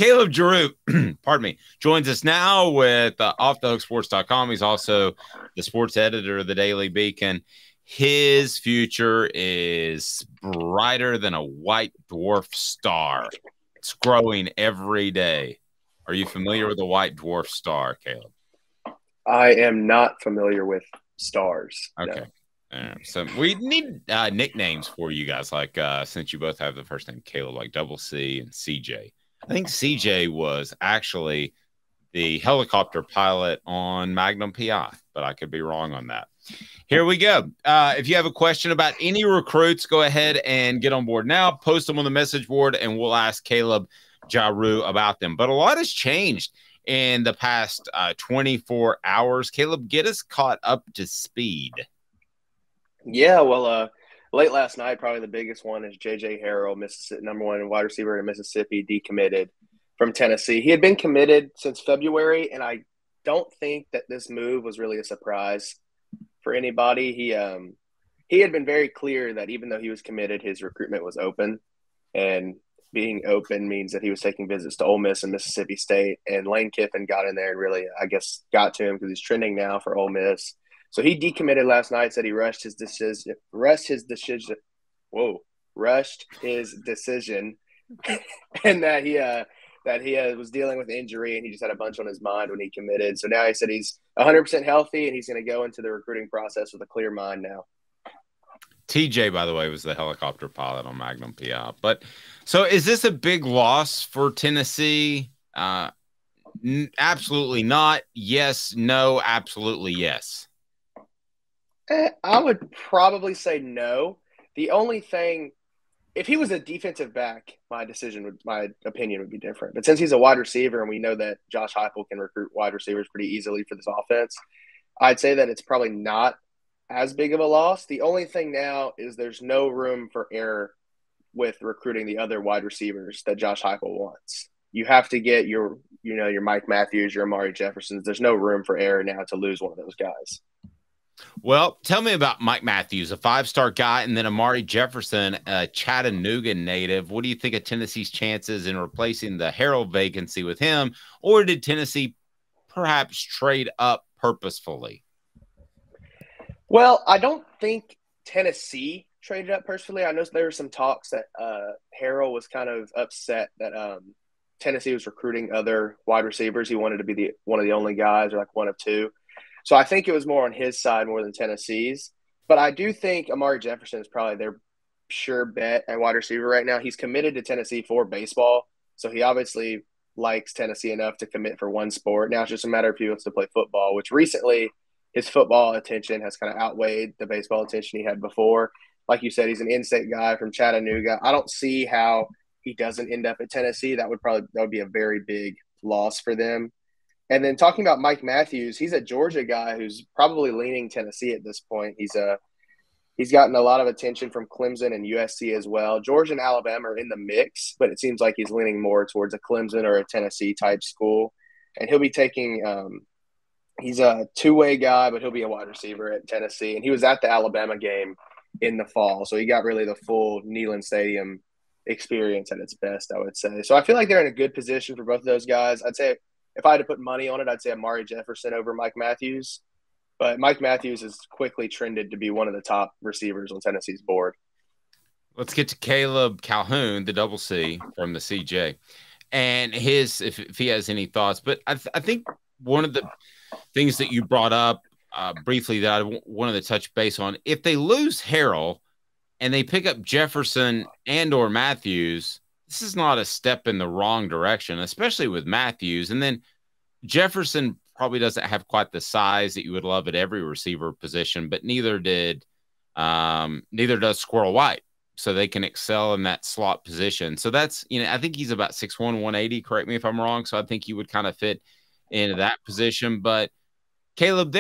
Caleb Jarreau, pardon me, joins us now with offthehooksports.com. He's also the sports editor of the Daily Beacon. His future is brighter than a white dwarf star. It's growing every day. Are you familiar with the white dwarf star, Caleb? I am not familiar with stars. Okay. No. So we need nicknames for you guys, like since you both have the first name Caleb, like Double C and CJ. I think CJ was actually the helicopter pilot on Magnum PI, but I could be wrong on that. Here we go. If you have a question about any recruits, go ahead and get on board now. Post them on the message board, and we'll ask Caleb Jarreau about them. But a lot has changed in the past 24 hours. Caleb, get us caught up to speed. Yeah, well, late last night, probably the biggest one is J.J. Harrell, Mississippi, #1 wide receiver in Mississippi, decommitted from Tennessee. He had been committed since February, and I don't think that this move was really a surprise for anybody. He had been very clear that even though he was committed, his recruitment was open, and being open means that he was taking visits to Ole Miss and Mississippi State, and Lane Kiffin got in there and really, I guess, got to him because he's trending now for Ole Miss. So he decommitted last night, said he rushed his decision, and that he was dealing with injury and he just had a bunch on his mind when he committed. So now he said he's 100% healthy and he's going to go into the recruiting process with a clear mind now. TJ, by the way, was the helicopter pilot on Magnum PI. But so is this a big loss for Tennessee? Absolutely not. Yes, no, absolutely yes. I would probably say no. The only thing, if he was a defensive back, my opinion would be different. But since he's a wide receiver and we know that Josh Heupel can recruit wide receivers pretty easily for this offense, I'd say that it's probably not as big of a loss. The only thing now is there's no room for error with recruiting the other wide receivers that Josh Heupel wants. You have to get your Mike Matthews, your Amari Jeffersons. There's no room for error now to lose one of those guys. Well, tell me about Mike Matthews, a five-star guy, and then Amari Jefferson, a Chattanooga native. What do you think of Tennessee's chances in replacing the Harrell vacancy with him, or did Tennessee perhaps trade up purposefully? Well, I don't think Tennessee traded up personally. I know there were some talks that Harrell was kind of upset that Tennessee was recruiting other wide receivers. He wanted to be one of the only guys or like one of two. So I think it was more on his side more than Tennessee's. But I do think Amari Jefferson is probably their sure bet at wide receiver right now. He's committed to Tennessee for baseball. So he obviously likes Tennessee enough to commit for one sport. Now it's just a matter of if he wants to play football, which recently his football attention has kind of outweighed the baseball attention he had before. Like you said, he's an in-state guy from Chattanooga. I don't see how he doesn't end up at Tennessee. That would be a very big loss for them. And then talking about Mike Matthews, he's a Georgia guy who's probably leaning Tennessee at this point. He's gotten a lot of attention from Clemson and USC as well. Georgia and Alabama are in the mix, but it seems like he's leaning more towards a Clemson or a Tennessee type school. And he'll be taking he's a two-way guy, but he'll be a wide receiver at Tennessee. And he was at the Alabama game in the fall, so he got really the full Neyland Stadium experience at its best, I would say. So I feel like they're in a good position for both of those guys. I'd say if I had to put money on it, I'd say Amari Jefferson over Mike Matthews. But Mike Matthews has quickly trended to be one of the top receivers on Tennessee's board. Let's get to Caleb Calhoun, the double C from the CJ, and his if he has any thoughts. But I think one of the things that you brought up briefly that I wanted to touch base on, if they lose Harrell and they pick up Jefferson and or Matthews, this is not a step in the wrong direction, especially with Matthews. And then Jefferson probably doesn't have quite the size that you would love at every receiver position, but neither does Squirrel White. So they can excel in that slot position. So that's, I think he's about 6'1", 180. Correct me if I'm wrong. So I think he would kind of fit into that position. But Caleb,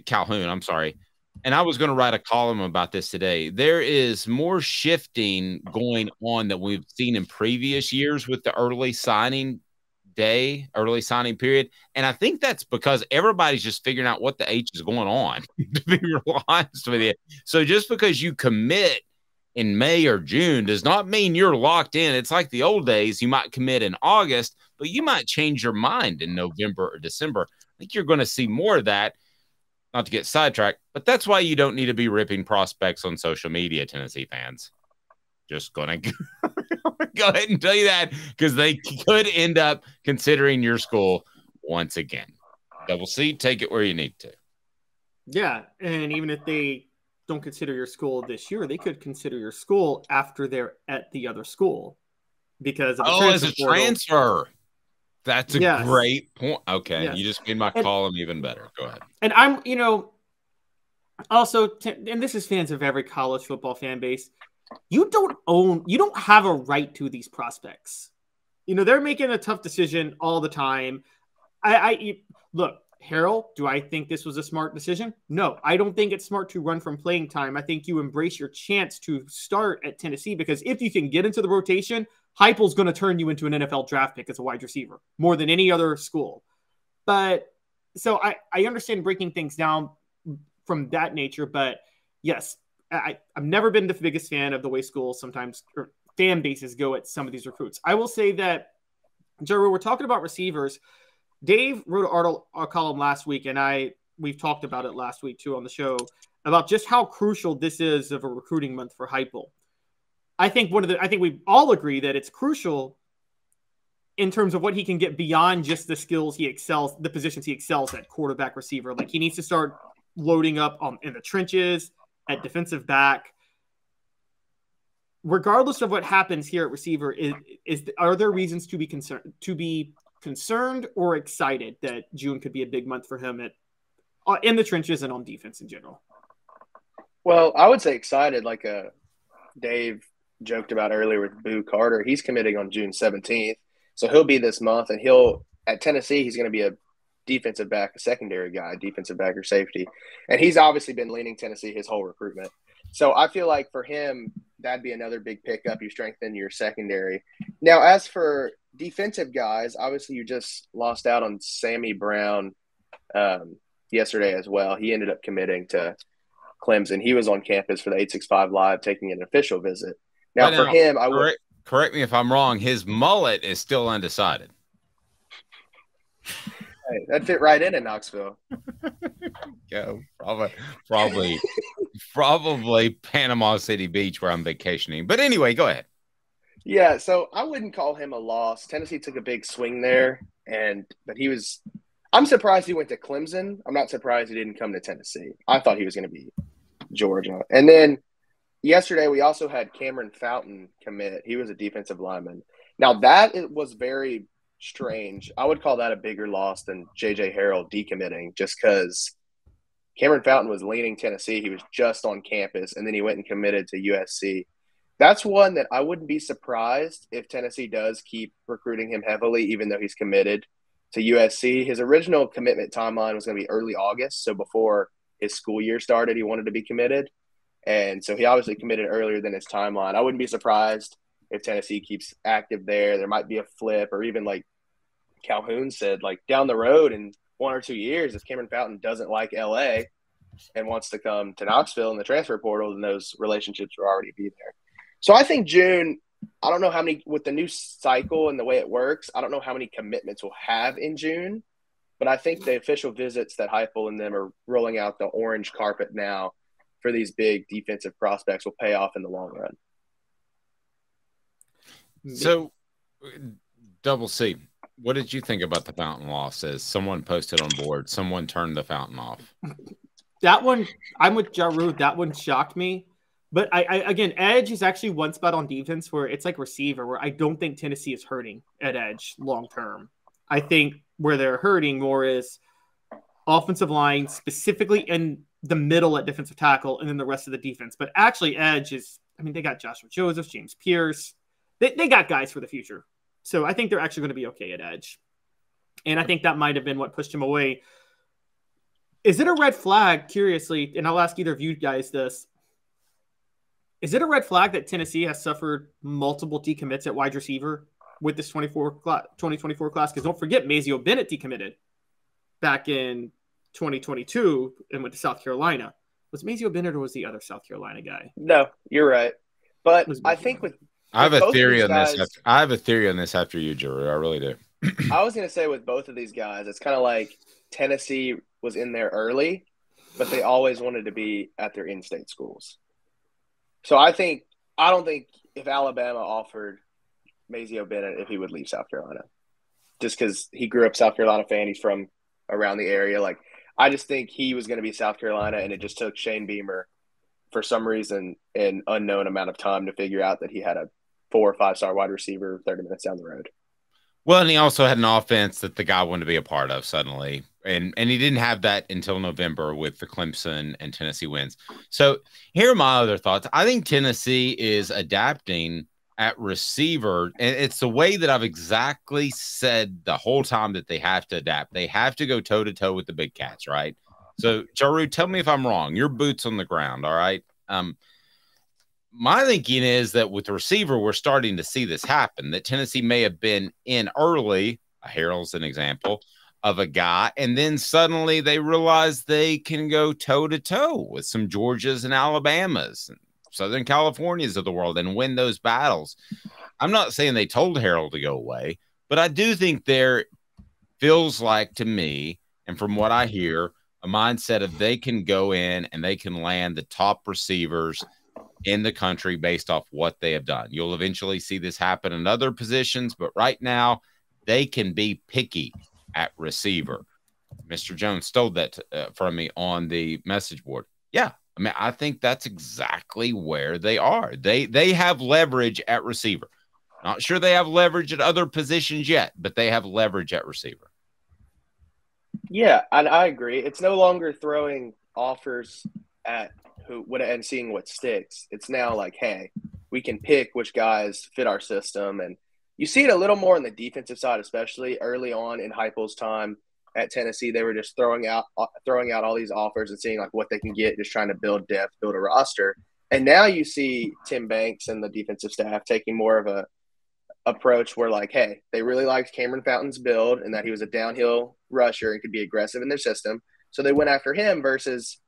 Calhoun, I'm sorry. And I was going to write a column about this today. There is more shifting going on that we've seen in previous years with the early signing period. And I think that's because everybody's just figuring out what the H is going on, to be real honest with you. So just because you commit in May or June does not mean you're locked in. It's like the old days. You might commit in August, but you might change your mind in November or December. I think you're going to see more of that, not to get sidetracked, but that's why you don't need to be ripping prospects on social media, Tennessee fans. Just going to go ahead and tell you that, because they could end up considering your school once again. Double C, take it where you need to. Yeah, and even if they don't consider your school this year, they could consider your school after they're at the other school because of the as a transfer. That's a great point. Okay, yes. You just made my column even better. Go ahead. And I'm, also, and this is fans of every college football fan base, you don't have a right to these prospects. They're making a tough decision all the time. Look, Harrell, do I think this was a smart decision? No, I don't think it's smart to run from playing time. I think you embrace your chance to start at Tennessee, because if you can get into the rotation, Heupel's going to turn you into an NFL draft pick as a wide receiver more than any other school. But so I understand breaking things down from that nature, but yes, I've never been the biggest fan of the way schools sometimes, or fan bases, go at some of these recruits. I will say that, Jarreau, we're talking about receivers. Dave wrote a column last week, and we've talked about it last week too on the show, about just how crucial this is of a recruiting month for Heupel. I think we all agree that it's crucial in terms of what he can get beyond just the skills the positions he excels at, quarterback, receiver. Like, he needs to start loading up in the trenches, at defensive back. Regardless of what happens here at receiver, are there reasons to be concerned or excited that June could be a big month for him in the trenches and on defense in general? Well, I would say excited, like Dave joked about earlier with Boo Carter. He's committing on June 17th, so he'll be this month, and at Tennessee, he's going to be a defensive back, a secondary guy, defensive back or safety, and he's obviously been leaning Tennessee his whole recruitment. So I feel like for him, that'd be another big pickup. You strengthen your secondary. Now, as for defensive guys, obviously you just lost out on Sammy Brown yesterday as well. He ended up committing to Clemson. He was on campus for the 865 Live taking an official visit. Now, for him, I would correct me if I'm wrong. His mullet is still undecided. Hey, that fit right in Knoxville. Yeah, probably Panama City Beach where I'm vacationing. But anyway, go ahead. Yeah, so I wouldn't call him a loss. Tennessee took a big swing there, but I'm surprised he went to Clemson. I'm not surprised he didn't come to Tennessee. I thought he was going to be Georgia. And then yesterday we also had Cameron Fountain commit. He was a defensive lineman. Now it was very strange. I would call that a bigger loss than J.J. Harrell decommitting, just because Cameron Fountain was leaning Tennessee. He was just on campus, and then he went and committed to USC. That's one that I wouldn't be surprised if Tennessee does keep recruiting him heavily, even though he's committed to USC. His original commitment timeline was going to be early August, so before his school year started, he wanted to be committed. And so he obviously committed earlier than his timeline. I wouldn't be surprised if Tennessee keeps active there. There might be a flip, or even like Calhoun said, like down the road in 1 or 2 years, if Cameron Fountain doesn't like LA and wants to come to Knoxville in the transfer portal, then those relationships will already be there. So I think June, I don't know how many, with the new cycle and the way it works, I don't know how many commitments we'll have in June, but I think the official visits that Heupel and them are rolling out the orange carpet now for these big defensive prospects will pay off in the long run. So, Double C, what did you think about the Fountain loss? As someone posted on board, someone turned the Fountain off. That one, I'm with Jarreau. That one shocked me. But again, edge is actually one spot on defense where it's like receiver, where I don't think Tennessee is hurting at edge long term. I think where they're hurting more is offensive line, specifically in the middle at defensive tackle, and then the rest of the defense. But actually, edge is, they got Joshua Joseph, James Pierce. They got guys for the future. So I think they're actually going to be okay at edge. And I think that might have been what pushed him away. Is it a red flag, curiously, and I'll ask either of you guys this, is it a red flag that Tennessee has suffered multiple decommits at wide receiver with this 2024 class? Because don't forget, Mazio Bennett decommitted back in 2022 and went to South Carolina. Was Mazio Bennett or was the other South Carolina guy? No, you're right. But I think I have a both of theory these on guys, this. I have a theory on this after you, Jarreau. I really do. I was going to say with both of these guys, it's kind of like Tennessee was in there early, but they always wanted to be at their in-state schools. So I don't think if Alabama offered Mazeo Bennett if he would leave South Carolina, just because he grew up South Carolina fan, he's from around the area. Like, I just think he was going to be South Carolina, and it just took Shane Beamer for some reason an unknown amount of time to figure out that he had a 4 or 5 star wide receiver 30 minutes down the road. Well, and he also had an offense that the guy wanted to be a part of suddenly. And he didn't have that until November with the Clemson and Tennessee wins. So here are my other thoughts. I think Tennessee is adapting at receiver. And it's the way that I've exactly said the whole time that they have to adapt. They have to go toe-to-toe with the big cats, right? So, Jarreau, tell me if I'm wrong. Your boots on the ground, all right? My thinking is that with the receiver, we're starting to see this happen, that Tennessee may have been in early, Harrell's an example, of a guy, and then suddenly they realize they can go toe-to-toe with some Georgias and Alabamas and Southern Californias of the world and win those battles. I'm not saying they told Harrell to go away, but I do think there feels like to me, and from what I hear, a mindset of they can go in and they can land the top receivers in the country based off what they have done. You'll eventually see this happen in other positions, but right now they can be picky at receiver. Mr. Jones stole that from me on the message board. Yeah, I mean, I think that's exactly where they are. They have leverage at receiver. Not sure they have leverage at other positions yet, but they have leverage at receiver. Yeah, and I agree. It's no longer throwing offers at and seeing what sticks. It's now like, hey, we can pick which guys fit our system. And you see it a little more on the defensive side, especially early on in Heupel's time at Tennessee. They were just throwing out all these offers and seeing like what they can get, just trying to build depth, build a roster. And now you see Tim Banks and the defensive staff taking more of a approach where like, hey, they really liked Cameron Fountain's build and that he was a downhill rusher and could be aggressive in their system. So they went after him versus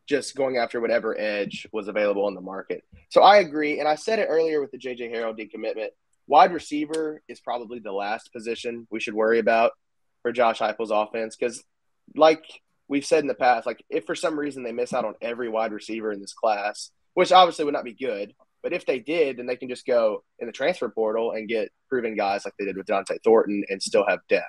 just going after whatever edge was available on the market. So I agree. And I said it earlier with the J.J. Harrell decommitment. Wide receiver is probably the last position we should worry about for Josh Heupel's offense because, like we've said in the past, like if for some reason they miss out on every wide receiver in this class, which obviously would not be good, but if they did, then they can just go in the transfer portal and get proven guys like they did with Dante Thornton and still have depth.